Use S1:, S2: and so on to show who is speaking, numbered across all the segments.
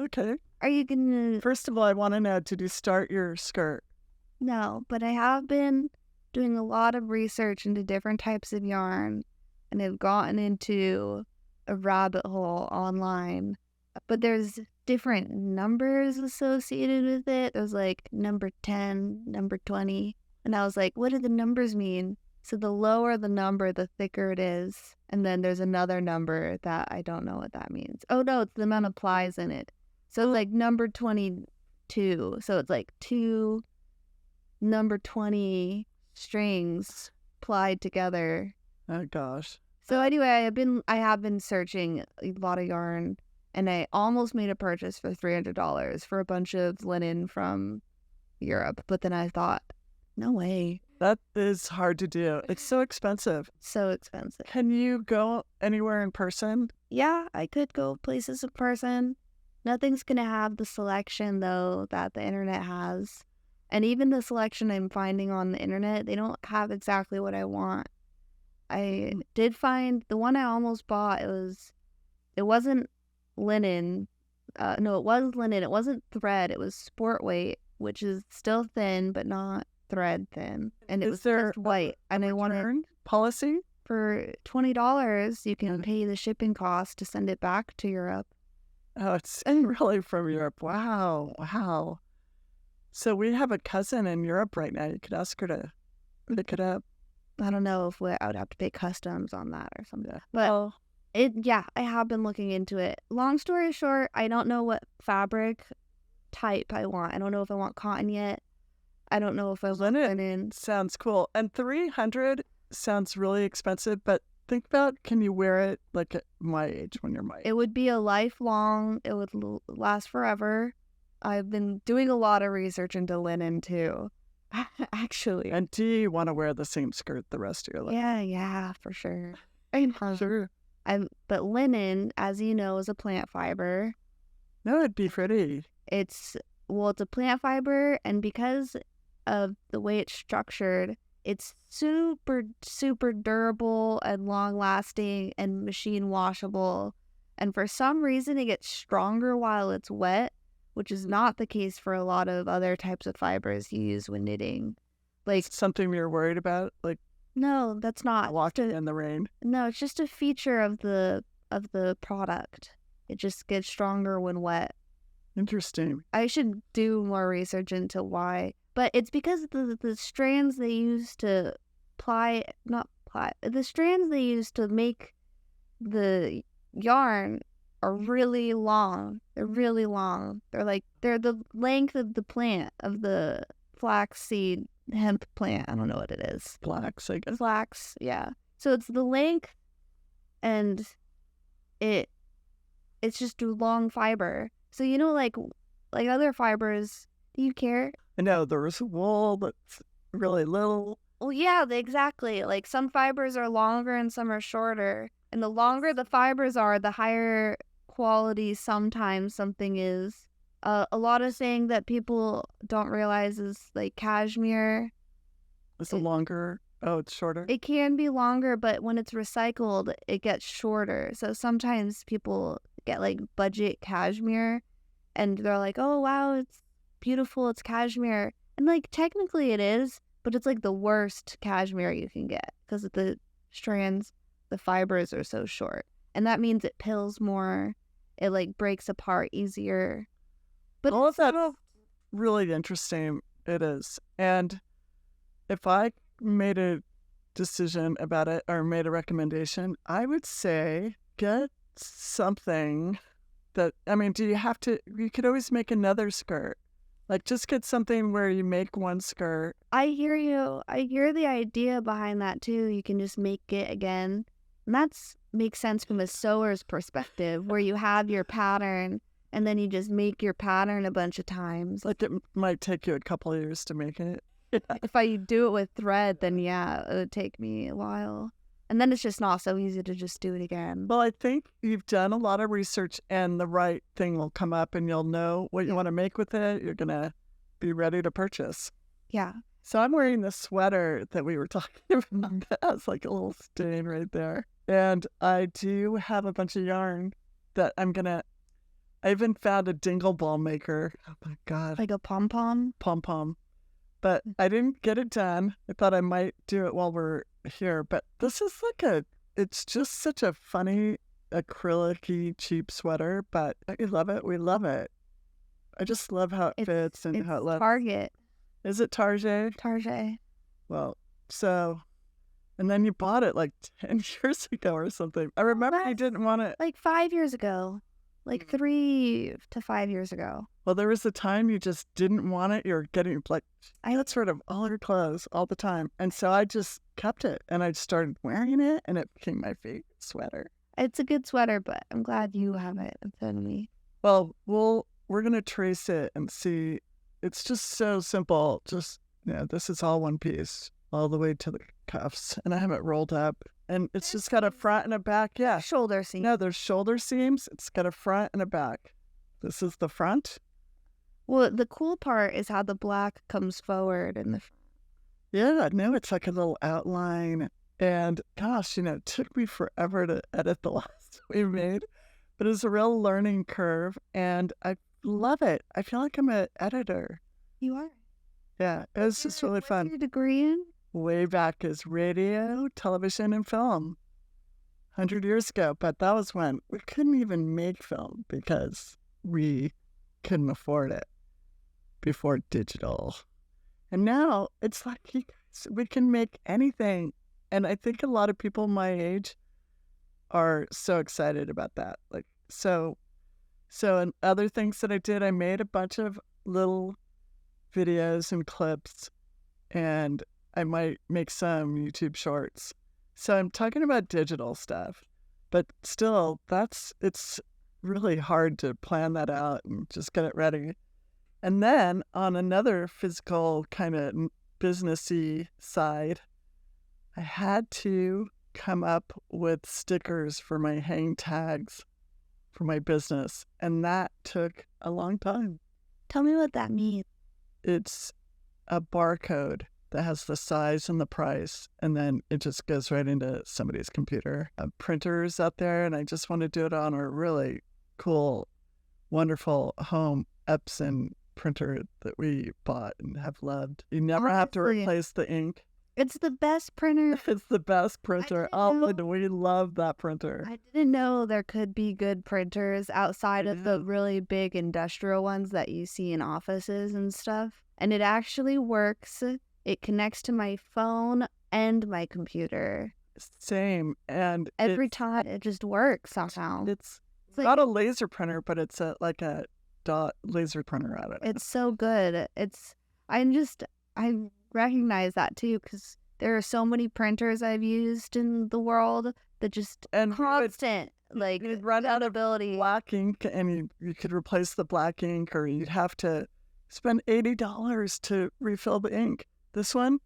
S1: Okay.
S2: Are you gonna?
S1: First of all, I want to know, did you start your skirt?
S2: No, but I have been doing a lot of research into different types of yarn and have gotten into a rabbit hole online. But there's different numbers associated with it. There's like number 10, number 20. And I was like, what do the numbers mean? So the lower the number, the thicker it is. And then there's another number that I don't know what that means. Oh no, it's the amount of plies in it. So it's like number 22. So it's like two number 20 strings plied together.
S1: Oh, gosh.
S2: So anyway, I have been searching a lot of yarn, and I almost made a purchase for $300 for a bunch of linen from Europe. But then I thought, no way,
S1: That is hard to do. It's so expensive.
S2: so expensive.
S1: Can you go anywhere in person?
S2: Yeah, I could go places in person. Nothing's gonna have the selection though that the internet has. And even the selection I'm finding on the internet, they don't have exactly what I want. I did find the one I almost bought. It wasn't linen. No, it was linen. It wasn't thread. It was sport weight, which is still thin but not thread thin. And it
S1: Is
S2: was
S1: there
S2: just white. And I wanted
S1: return policy?
S2: for $20. You can pay the shipping cost to send it back to Europe.
S1: Oh, it's really from Europe. Wow. Wow. So we have a cousin in Europe right now. You could ask her to pick it up.
S2: I don't know if I would have to pay customs on that or something.
S1: Yeah.
S2: But I have been looking into it. Long story short, I don't know what fabric type I want. I don't know if I want cotton yet. I don't know if I want linen.
S1: Sounds cool. And 300 sounds really expensive, but think about, can you wear it like at my age when you're my age?
S2: It would be a lifelong, it would last forever. I've been doing a lot of research into linen too, actually.
S1: And do you want to wear the same skirt the rest of your life?
S2: Yeah, for sure.
S1: Sure.
S2: But linen, as you know, is a plant fiber.
S1: No, it'd be pretty.
S2: It's a plant fiber, and because of the way it's structured, it's super, super durable and long-lasting and machine washable. And for some reason, it gets stronger while it's wet, which is not the case for a lot of other types of fibers you use when knitting. Like,
S1: Something you're worried about, like
S2: no, that's not.
S1: walking in the rain.
S2: No, it's just a feature of the product. It just gets stronger when wet.
S1: Interesting.
S2: I should do more research into why, but it's because the strands they use to the strands they use to make the yarn are really long. They're really long. They're the length of the plant, of the flaxseed hemp plant. I don't know what it is.
S1: Flax, I guess.
S2: Flax, yeah. So it's the length, and it's just a long fiber. So like other fibers, do you care?
S1: No, there's wool that's really little.
S2: Well, yeah, exactly. Like some fibers are longer and some are shorter. And the longer the fibers are, the higher quality sometimes something is. A lot of thing that people don't realize is like cashmere.
S1: It's a longer. Oh, it's shorter.
S2: It can be longer, but when it's recycled, it gets shorter. So sometimes people get like budget cashmere and they're like, oh, wow, it's beautiful. It's cashmere. And like technically it is, but it's like the worst cashmere you can get because of the strands, the fibers are so short. And that means it pills more. It like breaks apart easier. But
S1: all of that is really interesting. It is. And if I made a decision about it or made a recommendation, I would say get something that, do you could always make another skirt. Like just get something where you make one skirt.
S2: I hear you. I hear the idea behind that too. You can just make it again. And that makes sense from a sewer's perspective where you have your pattern and then you just make your pattern a bunch of times.
S1: Like it might take you a couple of years to make it.
S2: If I do it with thread, then yeah, it would take me a while. And then it's just not so easy to just do it again.
S1: Well, I think you've done a lot of research and the right thing will come up and you'll know what you want to make with it. You're going to be ready to purchase.
S2: Yeah.
S1: So I'm wearing the sweater that we were talking about. That has like a little stain right there. And I do have a bunch of yarn that I even found a dingle ball maker. Oh my God.
S2: Like a pom-pom?
S1: Pom-pom. But I didn't get it done. I thought I might do it while we're here. But this is it's just such a funny, acrylic-y, cheap sweater. But I love it. We love it. I just love how it fits and
S2: It's
S1: how it looks.
S2: Target.
S1: Is it Target?
S2: Target.
S1: Well, so, and then you bought it like 10 years ago or something. I remember you didn't want it.
S2: Like 5 years ago. Like 3 to 5 years ago.
S1: Well, there was a time you just didn't want it. You're getting like, I got rid of all your clothes all the time. And so I just kept it and I started wearing it and it became my favorite sweater.
S2: It's a good sweater, but I'm glad you have it instead of me.
S1: Well, we're going to trace it and see. It's just so simple. Just, this is all one piece all the way to the cuffs. And I have it rolled up. And it's just got a front and a back. Yeah.
S2: Shoulder seam.
S1: No, there's shoulder seams. It's got a front and a back. This is the front.
S2: Well, the cool part is how the black comes forward and
S1: Yeah, no, it's like a little outline. And gosh, it took me forever to edit the last we made. But it's a real learning curve. And I love it. I feel like I'm an editor.
S2: You are.
S1: Yeah, it was just really fun.
S2: What's your degree in?
S1: Way back is radio, television, and film. 100 years ago. But that was when we couldn't even make film because we couldn't afford it before digital. And now it's like we can make anything. And I think a lot of people my age are so excited about that. So and other things that I did, I made a bunch of little videos and clips, and I might make some YouTube shorts. So I'm talking about digital stuff, but still, it's really hard to plan that out and just get it ready. And then on another physical kind of businessy side, I had to come up with stickers for my hang tags for my business. And that took a long time.
S2: Tell me what that means.
S1: It's a barcode that has the size and the price, and then it just goes right into somebody's computer. Printers out there, and I just want to do it on a really cool, wonderful home Epson printer that we bought and have loved. You never have to replace the ink.
S2: It's the best printer.
S1: It's the best printer. We love that printer.
S2: I didn't know there could be good printers outside of the really big industrial ones that you see in offices and stuff. And it actually works. It connects to my phone and my computer.
S1: Same. And
S2: every time it just works somehow.
S1: It's not a laser printer, but it's like a dot laser printer out of it.
S2: It's so good. I recognize that too, because there are so many printers I've used in the world that just constant
S1: you'd run out of
S2: ability.
S1: Black ink, and you could replace the black ink, or you'd have to spend $80 to refill the ink. This one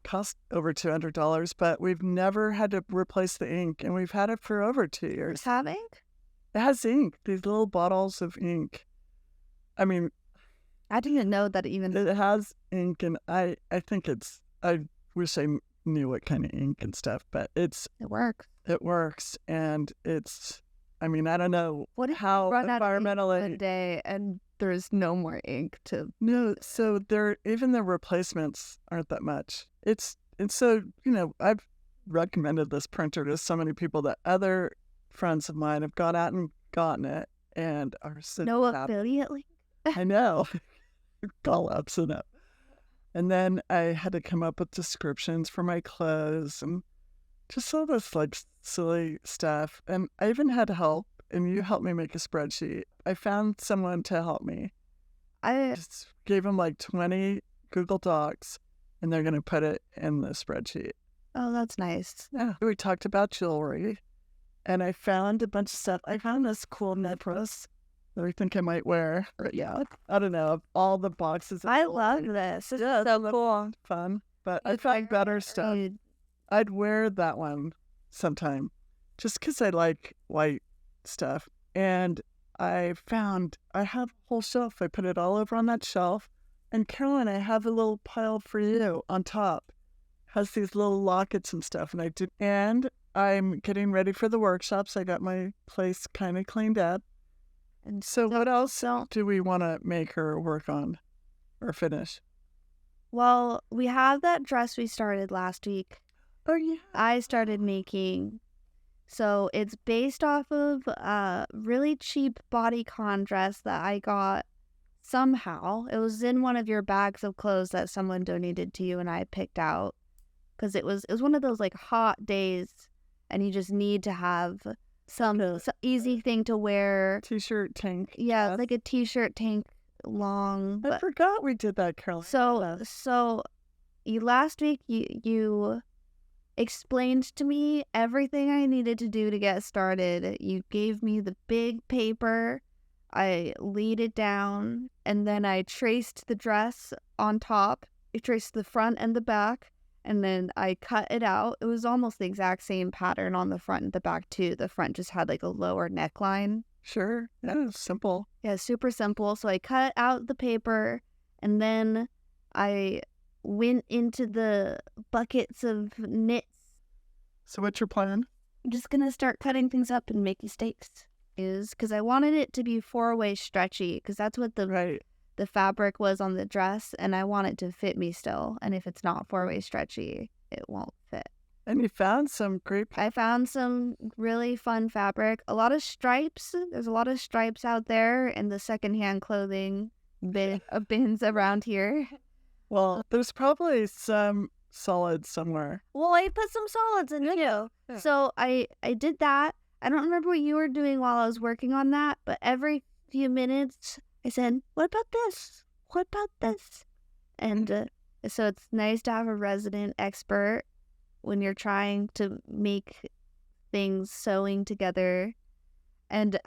S1: cost over $200, but we've never had to replace the ink, and we've had it for over 2 years.
S2: Does it have ink?
S1: It has ink. These little bottles of ink. I mean,
S2: I didn't know that even.
S1: It has ink, and I think I wish I knew what kind of ink and stuff, but it
S2: works.
S1: It works, and I don't know
S2: how
S1: run environmentally.
S2: Out of ink one day and there's no more ink to.
S1: No, so even the replacements aren't that much. And so I've recommended this printer to so many people that other friends of mine have gone out and gotten it and are sitting.
S2: No affiliate link.
S1: I know. Call ups and up. And then I had to come up with descriptions for my clothes and just all this silly stuff. And I even had help, and you helped me make a spreadsheet. I found someone to help me. I just gave them 20 Google Docs, and they're going to put it in the spreadsheet.
S2: Oh, that's nice.
S1: Yeah. We talked about jewelry, and I found a bunch of stuff. I found this cool necklace that I think I might wear. Yeah, I don't know. All the boxes.
S2: I love this. It's so cool.
S1: Fun. But I found better stuff. I'd wear that one sometime just because I like white stuff. And I have a whole shelf. I put it all over on that shelf. And Caroline, I have a little pile for you on top. Has these little lockets and stuff. And I'm getting ready for the workshops. I got my place kind of cleaned up.
S2: And
S1: So what else
S2: don't.
S1: do we want to make her work on or finish?
S2: Well, we have that dress we started last week.
S1: Oh, yeah.
S2: I started making. So it's based off of a really cheap bodycon dress that I got somehow. It was in one of your bags of clothes that someone donated to you and I picked out because it was one of those like hot days and you just need to have some easy thing to wear.
S1: T-shirt tank.
S2: Yeah,
S1: dress.
S2: like a t-shirt tank long.
S1: I forgot we did that, Caroline.
S2: So last week you explained to me everything I needed to do to get started. You gave me the big paper. I laid it down and then I traced the dress on top. I traced the front and the back and then I cut it out. It was almost the exact same pattern on the front and the back too. The front just had like a lower neckline.
S1: Sure. Yeah, simple.
S2: Yeah, super simple. So I cut out the paper and then I went into the buckets of knits.
S1: So what's your plan?
S2: I'm just going to start cutting things up and making steaks. Is because I wanted it to be 4-way stretchy because that's what
S1: Right.
S2: the fabric was on the dress and I want it to fit me still. And if it's not 4-way stretchy, it won't fit.
S1: And you found some great...
S2: I found some really fun fabric. A lot of stripes. There's a lot of stripes out there in the secondhand clothing bins around here.
S1: Well, there's probably some solids somewhere.
S2: Well, I put some solids in too.
S1: Yeah.
S2: So I did that. I don't remember what you were doing while I was working on that, but every few minutes I said, what about this? What about this? And so it's nice to have a resident expert when you're trying to make things sewing together. And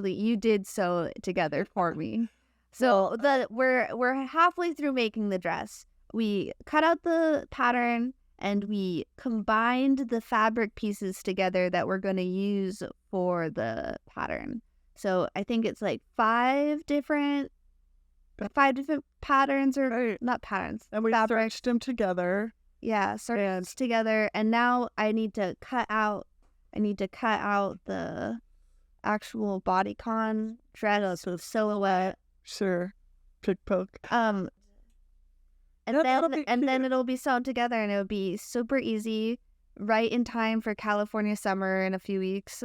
S2: you did sew it together for me. So we're halfway through making the dress. We cut out the pattern and we combined the fabric pieces together that we're going to use for the pattern. So I think it's like 5 different patterns or
S1: Right.
S2: not patterns.
S1: And we
S2: fabric.
S1: stretched them together.
S2: Yeah, stretched together. And now I need to cut out the actual bodycon dress with silhouette.
S1: Sure. Pick poke.
S2: And
S1: Yeah, that'll be
S2: then
S1: cute.
S2: it'll be sewn together and it'll be super easy, right in time for California summer in a few weeks.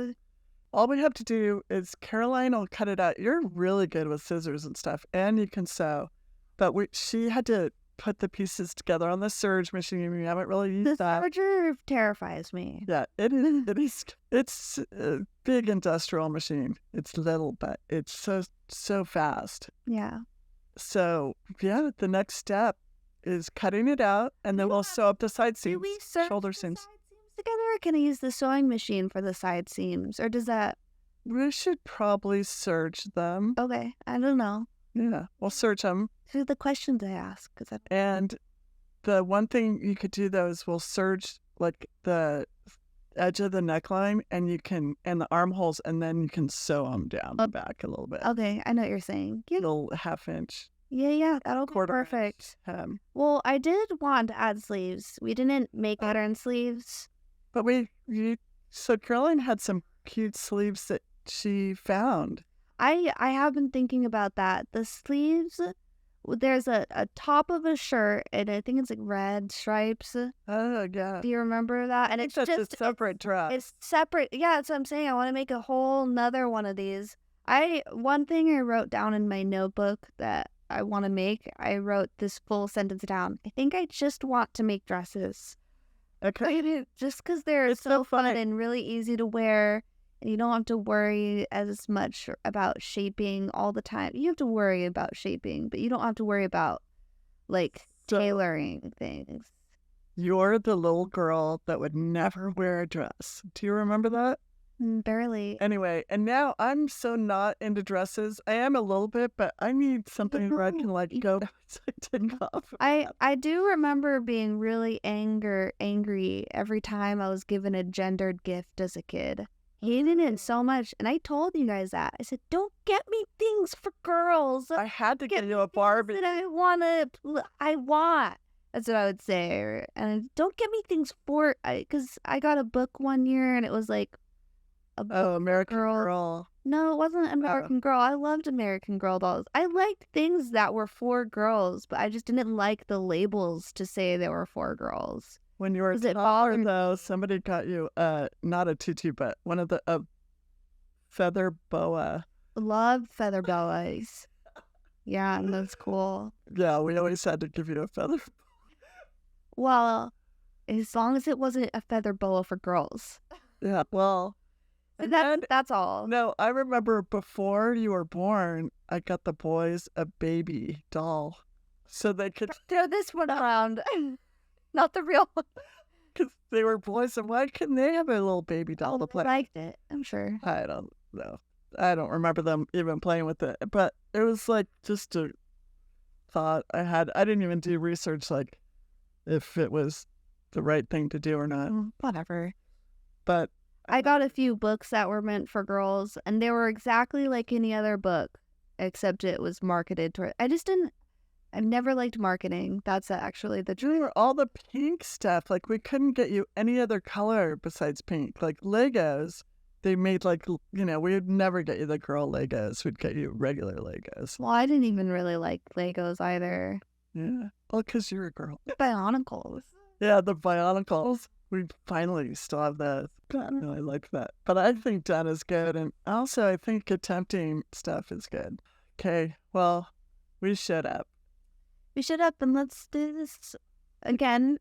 S1: All we have to do is Caroline will cut it out. You're really good with scissors and stuff, and you can sew. But she had to put the pieces together on the serge machine. We haven't really
S2: The
S1: used that.
S2: serger terrifies me.
S1: Yeah, it is. It is. It's a big industrial machine. It's little, but it's so fast.
S2: Yeah.
S1: So yeah, the next step is cutting it out, and then we'll sew up the side
S2: Do
S1: seams,
S2: we serge
S1: shoulder
S2: the
S1: seams.
S2: side seams together, or can I use the sewing machine for the side seams, or does that?
S1: We should probably serge them.
S2: Okay, I don't know.
S1: Yeah, we'll serge them.
S2: These are the questions I ask because
S1: And the one thing you could do though is we'll serge like the edge of the neckline and the armholes, and then you can sew them down the back a little bit.
S2: Okay, I know what you're saying. Yeah,
S1: Little ½ inch,
S2: yeah, that'll be
S1: quarter
S2: perfect.
S1: inch hem.
S2: Well, I did want to add sleeves. We didn't make pattern sleeves.
S1: But so Caroline had some cute sleeves that she found.
S2: I have been thinking about that. The sleeves, there's a top of a shirt, and I think it's like red stripes.
S1: Oh yeah,
S2: Do you remember that? And
S1: I
S2: it's
S1: think that's
S2: just
S1: a separate dress.
S2: it's separate. Yeah, that's what I'm saying. I want to make a whole nother one of these. One thing I wrote down in my notebook that I want to make, I wrote this full sentence down. I think I just want to make dresses.
S1: Okay.
S2: Just because they're
S1: It's
S2: so
S1: so
S2: fun
S1: fun.
S2: and really easy to wear. And you don't have to worry as much about shaping all the time. You have to worry about shaping, but you don't have to worry about like
S1: So-
S2: tailoring things.
S1: You're the little girl that would never wear a dress. Do you remember that?
S2: Barely.
S1: Anyway, and now I'm so not into dresses. I am a little bit, but I need something where I can like go take off.
S2: I do remember being really angry every time I was given a gendered gift as a kid. Hated it so much, and I told you guys that. I said, "Don't get me things for girls.
S1: I had to get
S2: Get
S1: you
S2: me
S1: a Barbie.
S2: things that I want." That's what I would say. And don't get me things because I got a book one year and it was like a book
S1: Oh, American
S2: Girl.
S1: Girl.
S2: No, it wasn't American Girl. I loved American Girl dolls. I liked things that were for girls, but I just didn't like the labels to say they were for girls.
S1: When you were
S2: 'Cause it
S1: taller,
S2: bothered
S1: though, somebody got you not a tutu, but one of the feather boa.
S2: Love feather boas. Yeah, and that's cool.
S1: Yeah, we always had to give you a feather.
S2: Well, as long as it wasn't a feather boa for girls.
S1: Yeah, well,
S2: But
S1: and
S2: that's
S1: then
S2: that's all.
S1: no, I remember before you were born, I got the boys a baby doll, so they could,
S2: Throw this one around. Not the real one.
S1: because they were boys, and why couldn't they have a little baby doll to
S2: I
S1: play?
S2: liked it, I'm sure.
S1: I don't know. I don't remember them even playing with it, but it was like just a thought I had. I didn't even do research like if it was the right thing to do or not.
S2: Whatever.
S1: But
S2: I got a few books that were meant for girls, and they were exactly like any other book, except it was marketed toward. I've never liked marketing. That's actually the truth.
S1: Julia, all the pink stuff, like we couldn't get you any other color besides pink. Like Legos, they made like, we would never get you the girl Legos. We'd get you regular Legos.
S2: Well, I didn't even really like Legos either.
S1: Yeah. Well, because you're a girl.
S2: Bionicles.
S1: Yeah, the Bionicles. We finally still have those. I really like that. But I think done is good. And also, I think attempting stuff is good. Okay, well, we shut up.
S2: We should up and let's do this again